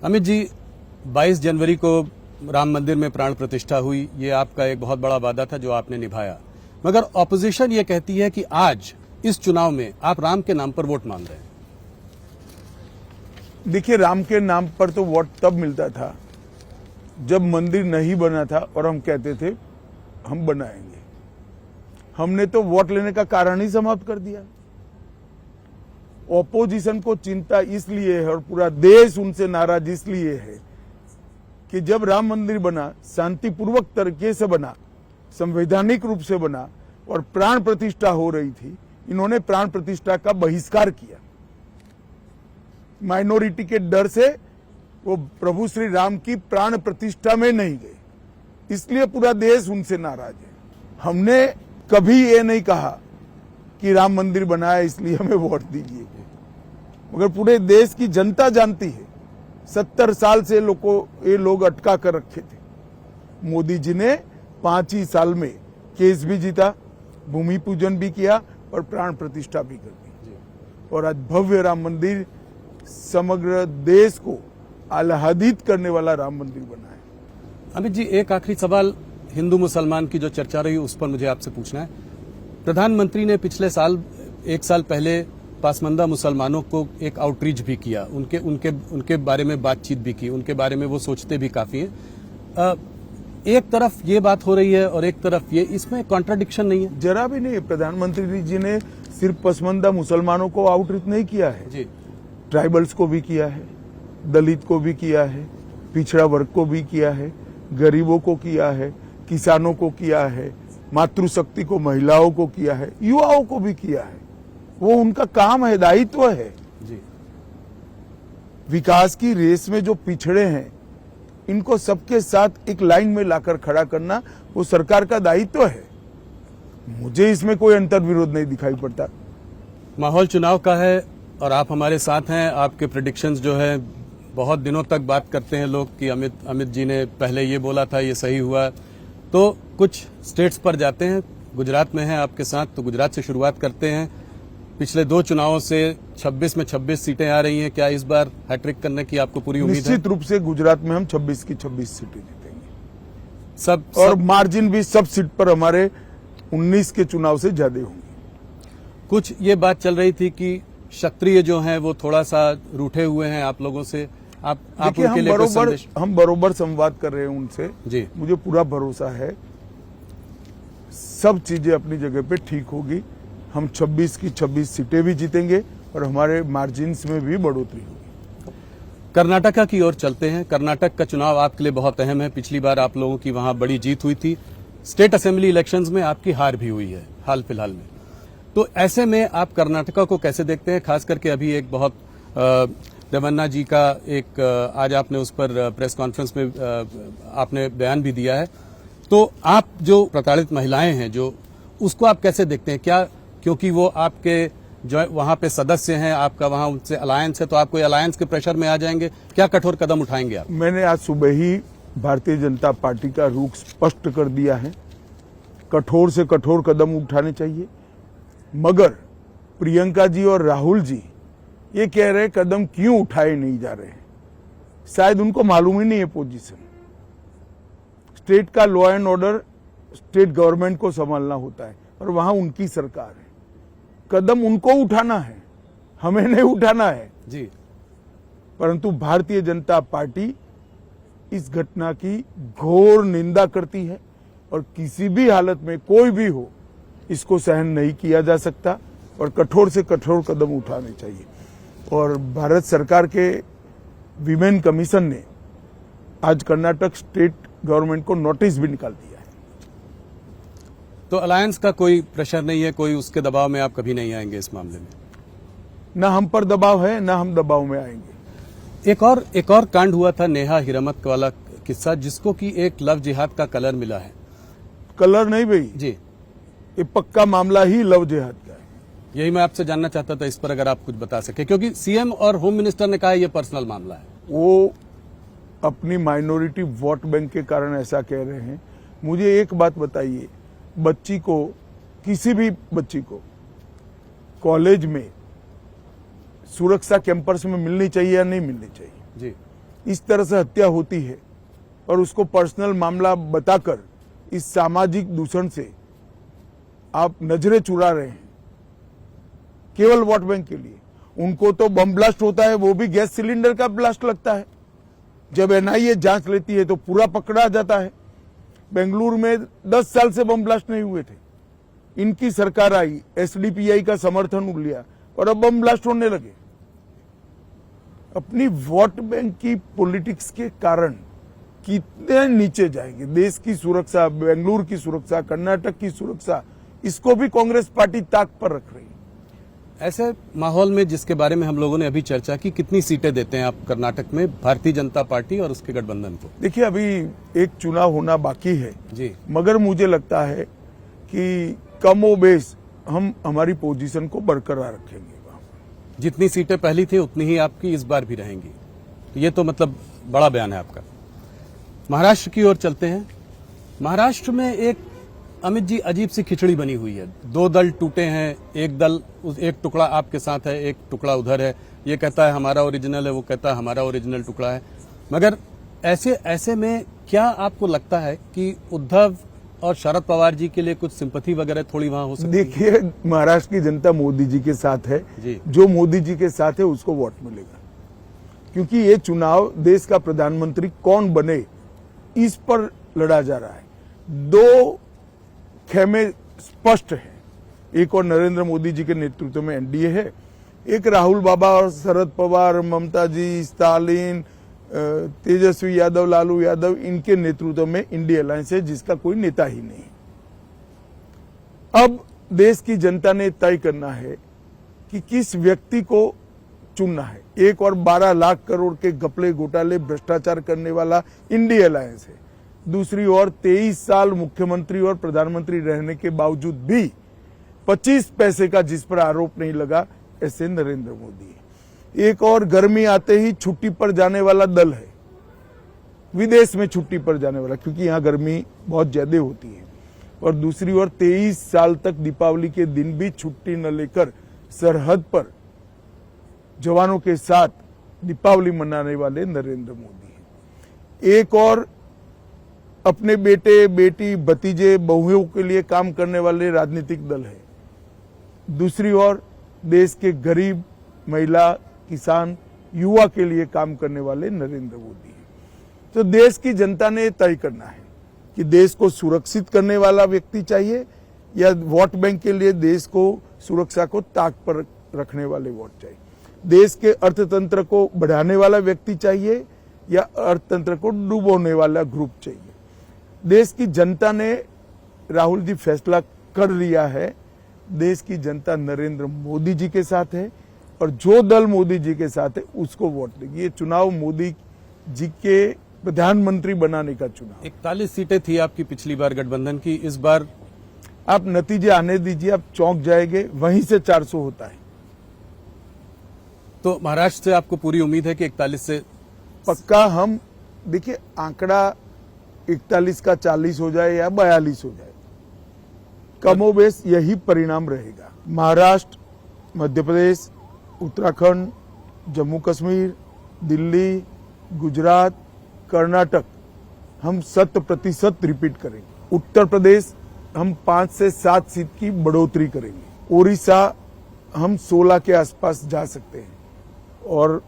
अमित जी, 22 जनवरी को राम मंदिर में प्राण प्रतिष्ठा हुई, ये आपका एक बहुत बड़ा वादा था जो आपने निभाया, मगर ऑपोजिशन ये कहती है कि आज इस चुनाव में आप राम के नाम पर वोट मांग रहे हैं। देखिए, राम के नाम पर तो वोट तब मिलता था जब मंदिर नहीं बना था और हम कहते थे हम बनाएंगे। हमने तो वोट लेने का कारण ही समाप्त कर दिया। ऑपोजिशन को चिंता इसलिए है और पूरा देश उनसे नाराज इसलिए है कि जब राम मंदिर बना, शांतिपूर्वक तरीके से बना, संवैधानिक रूप से बना और प्राण प्रतिष्ठा हो रही थी, इन्होंने प्राण प्रतिष्ठा का बहिष्कार किया। माइनॉरिटी के डर से वो प्रभु श्री राम की प्राण प्रतिष्ठा में नहीं गए, इसलिए पूरा देश उनसे नाराज है। हमने कभी ये नहीं कहा कि राम मंदिर बनाया इसलिए हमें वोट दीजिए, मगर पूरे देश की जनता जानती है 70 साल से ये लोग अटका कर रखे थे। मोदी जी ने 5 ही साल में केस भी जीता, भूमि पूजन भी किया और प्राण प्रतिष्ठा भी कर दी, और आज भव्य राम मंदिर समग्र देश को आह्लादित करने वाला राम मंदिर बना है। अमित जी, एक आखिरी सवाल, हिंदू मुसलमान की जो चर्चा रही उस पर मुझे आपसे पूछना है। प्रधानमंत्री ने पिछले साल, 1 साल पहले पासमानदा मुसलमानों को एक आउटरीच भी किया, उनके बारे में बातचीत भी की, उनके बारे में वो सोचते भी काफी हैं। एक तरफ ये बात हो रही है और एक तरफ ये, इसमें कॉन्ट्राडिक्शन नहीं है? जरा भी नहीं है। प्रधानमंत्री जी ने सिर्फ पसमानदा मुसलमानों को आउटरीच नहीं किया है जी, ट्राइबल्स को भी किया है, दलित को भी किया है, पिछड़ा वर्ग को भी किया है, गरीबों को किया है, किसानों को किया है, मातृशक्ति को, महिलाओं को किया है, युवाओं को भी किया है। वो उनका काम है, दायित्व है जी। विकास की रेस में जो पिछड़े हैं, इनको सबके साथ एक लाइन में लाकर खड़ा करना वो सरकार का दायित्व है। मुझे इसमें कोई अंतर्विरोध नहीं दिखाई पड़ता। माहौल चुनाव का है और आप हमारे साथ हैं। आपके प्रेडिक्शंस जो है, बहुत दिनों तक बात करते हैं लोग कि अमित जी ने पहले ये बोला था, ये सही हुआ। तो कुछ स्टेट्स पर जाते हैं, गुजरात में है आपके साथ, तो गुजरात से शुरुआत करते हैं। पिछले 2 चुनावों से 26 में 26 सीटें आ रही हैं, क्या इस बार हैट्रिक करने की आपको पूरी उम्मीद है? निश्चित रूप से गुजरात में हम 26 की 26 सीटें जीतेंगे। सब और मार्जिन भी सब सीट पर हमारे 19 के चुनाव से ज्यादा होंगे। कुछ ये बात चल रही थी कि क्षत्रिय जो हैं वो थोड़ा सा रूठे हुए हैं आप लोगों से, आप उनके लिए कुछ संदेश? हम बरोबर संवाद कर रहे हैं उनसे जी। मुझे पूरा भरोसा है सब चीजें अपनी जगह पे ठीक होगी। हम 26 की 26 सीटें भी जीतेंगे और हमारे मार्जिन्स में भी बढ़ोतरी होगी। कर्नाटका की ओर चलते हैं। कर्नाटक का चुनाव आपके लिए बहुत अहम है। पिछली बार आप लोगों की वहां बड़ी जीत हुई थी। स्टेट असेंबली इलेक्शंस में आपकी हार भी हुई है हाल फिलहाल में। तो ऐसे में आप कर्नाटका को कैसे देखते हैं? खास करके अभी एक बहुत रेवन्ना जी का एक आज आपने उस पर प्रेस कॉन्फ्रेंस में आपने बयान भी दिया है। तो आप जो प्रताड़ित महिलाएं हैं, जो उसको आप कैसे देखते हैं? क्या क्योंकि वो आपके जो वहां पे सदस्य हैं, आपका वहां उनसे अलायंस है, तो आप कोई अलायंस के प्रेशर में आ जाएंगे? क्या कठोर कदम उठाएंगे आप? मैंने आज सुबह ही भारतीय जनता पार्टी का रुख स्पष्ट कर दिया है। कठोर से कठोर कदम उठाने चाहिए, मगर प्रियंका जी और राहुल जी ये कह रहे कदम क्यों उठाए नहीं जा रहे हैं। शायद उनको मालूम ही नहीं है पोजीशन। स्टेट का law and order state government को संभालना होता है और वहां उनकी सरकार है। कदम उनको उठाना है, हमें नहीं उठाना है जी। परंतु भारतीय जनता पार्टी इस घटना की घोर निंदा करती है और किसी भी हालत में कोई भी हो इसको सहन नहीं किया जा सकता और कठोर से कठोर कदम उठाने चाहिए। और भारत सरकार के विमेन कमीशन ने आज कर्नाटक स्टेट गवर्नमेंट को नोटिस भी निकाल दिया है। तो अलायंस का कोई प्रेशर नहीं है, कोई उसके दबाव में आप कभी नहीं आएंगे इस मामले में? ना हम पर दबाव है, ना हम दबाव में आएंगे। एक और कांड हुआ था, नेहा हिरमत वाला किस्सा, जिसको कि एक लव जिहाद का कलर मिला है। कलर नहीं भाई जी, ये पक्का मामला ही लव जिहाद का है। यही मैं आपसे जानना चाहता था, इस पर अगर आप कुछ बता सके, क्योंकि सीएम और होम मिनिस्टर ने कहा ये पर्सनल मामला है। वो अपनी माइनॉरिटी वोट बैंक के कारण ऐसा कह रहे हैं। मुझे एक बात बताइए, बच्ची को, किसी भी बच्ची को कॉलेज में सुरक्षा कैंपस में मिलनी चाहिए या नहीं मिलनी चाहिए? जी। इस तरह से हत्या होती है और उसको पर्सनल मामला बताकर इस सामाजिक दूषण से आप नजरें चुरा रहे हैं केवल वोट बैंक के लिए। उनको तो बम ब्लास्ट होता है, वो भी गैस सिलेंडर का ब्लास्ट लगता है। जब एनआईए जांच लेती है तो पूरा पकड़ा जाता है। बेंगलुरु में 10 साल से बम ब्लास्ट नहीं हुए थे। इनकी सरकार आई, एसडीपीआई का समर्थन लिया और अब बम ब्लास्ट होने लगे। अपनी वोट बैंक की पॉलिटिक्स के कारण कितने नीचे जाएंगे। देश की सुरक्षा, बेंगलुरु की सुरक्षा, कर्नाटक की सुरक्षा, इसको भी कांग्रेस पार्टी ताक पर रख रही है। ऐसे माहौल में जिसके बारे में हम लोगों ने अभी चर्चा की, कितनी सीटें देते हैं आप कर्नाटक में भारतीय जनता पार्टी और उसके गठबंधन को? देखिए, अभी एक चुनाव होना बाकी है जी, मगर मुझे लगता है कि कमोबेश हम हमारी पोजीशन को बरकरार रखेंगे। जितनी सीटें पहली थी उतनी ही आपकी इस बार भी रहेंगी, तो ये तो मतलब बड़ा बयान है आपका। महाराष्ट्र की ओर चलते हैं। महाराष्ट्र में एक अमित जी अजीब सी खिचड़ी बनी हुई है। 2 दल टूटे हैं, एक टुकड़ा आपके साथ है, एक टुकड़ा उधर है। ये कहता है हमारा ओरिजिनल है, वो कहता है हमारा ओरिजिनल टुकड़ा है। मगर ऐसे में क्या आपको लगता है कि उद्धव और शरद पवार जी के लिए कुछ सिंपैथी वगैरह थोड़ी वहां हो सकती है? देखिए, महाराष्ट्र की जनता मोदी जी के साथ है जी। जो मोदी जी के साथ है उसको वोट मिलेगा, क्योंकि ये चुनाव देश का प्रधानमंत्री कौन बने इस पर लड़ा जा रहा है। 2 खेमे स्पष्ट है। एक और नरेंद्र मोदी जी के नेतृत्व में एनडीए है, एक राहुल बाबा और शरद पवार, ममता जी, स्टालिन, तेजस्वी यादव, लालू यादव, इनके नेतृत्व में इंडिया अलायंस है जिसका कोई नेता ही नहीं। अब देश की जनता ने तय करना है कि किस व्यक्ति को चुनना है। एक और 12 लाख करोड़ के घपले घोटाले भ्रष्टाचार करने वाला इंडिया अलायंस है। दूसरी ओर 23 साल मुख्यमंत्री और प्रधानमंत्री रहने के बावजूद भी 25 पैसे का जिस पर आरोप नहीं लगा, ऐसे नरेंद्र मोदी है। एक और गर्मी आते ही छुट्टी पर जाने वाला दल है, विदेश में छुट्टी पर जाने वाला, क्योंकि यहाँ गर्मी बहुत ज्यादा होती है। और दूसरी ओर 23 साल तक दीपावली के दिन भी छुट्टी न लेकर सरहद पर जवानों के साथ दीपावली मनाने वाले नरेंद्र मोदी है। एक और अपने बेटे, बेटी, भतीजे, बहुओं के लिए काम करने वाले राजनीतिक दल है। दूसरी ओर देश के गरीब, महिला, किसान, युवा के लिए काम करने वाले नरेंद्र मोदी है। तो देश की जनता ने तय करना है कि देश को सुरक्षित करने वाला व्यक्ति चाहिए या वोट बैंक के लिए देश को सुरक्षा को ताक पर रखने वाले वोट चाहिए। देश के अर्थतंत्र को बढ़ाने वाला व्यक्ति चाहिए या अर्थतंत्र को डुबोने वाला ग्रुप चाहिए। देश की जनता ने, राहुल जी, फैसला कर लिया है। देश की जनता नरेंद्र मोदी जी के साथ है और जो दल मोदी जी के साथ है उसको वोट देगी। ये चुनाव मोदी जी के प्रधानमंत्री बनाने का चुनाव। 41 सीटें थी आपकी पिछली बार गठबंधन की, इस बार आप नतीजे आने दीजिए, आप चौंक जाएंगे। वहीं से 400 होता है। तो महाराष्ट्र से आपको पूरी उम्मीद है कि 41 से पक्का हम, देखिए, आंकड़ा 41 का 40 हो जाए या 42 हो जाए, कमोबेश यही परिणाम रहेगा। महाराष्ट्र, मध्य प्रदेश, उत्तराखंड, जम्मू कश्मीर, दिल्ली, गुजरात, कर्नाटक हम 100% रिपीट करेंगे। उत्तर प्रदेश हम 5 से 7 सीट की बढ़ोतरी करेंगे। ओडिशा हम 16 के आसपास जा सकते हैं और